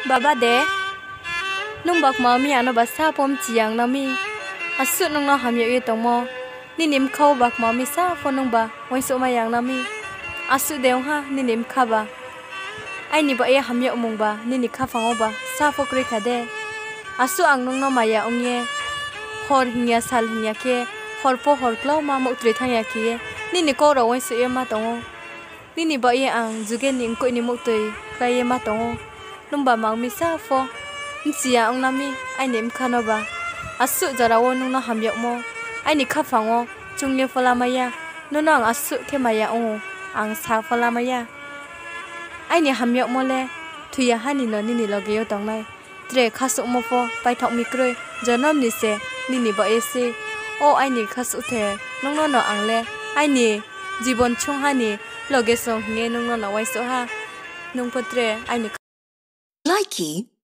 Baba de nung bak ma mi ano basa pom chiang na mi asu nung na ham ye tomo ni nim khau bak ma mi sa fo nung ba moi so ma yang na mi asu deong ha ni nim kha ba ai ni ba ye ham ye umung ba ni ni kha fango ba sa fo kre kha de asu ang nung na ma ya ong ye hor hinya sal hinya ke hor po hor klau ma mo tre thang ya ke ni ni ko ro wai se ye ma tongo ni ni ba ye ang juge ning ko ni mo tei ka ye ma tongo nung ba mang mi sa fo chia ông nami ai niệm khano ba asu jara wo nung na hamyak mo ai ni kha fango chungle fola maya no nang asu ke maya o ang sa fola maya ai ni hamyak mo le thuya hani no ni loge yo tong nai tre khasu mo fo pai thok mi kroi janam ni se ni ba ese o ai ni khasu the nung no ang le ai ni jibon chung hani loge song nge nung no wai so ha nung potre ai ni likey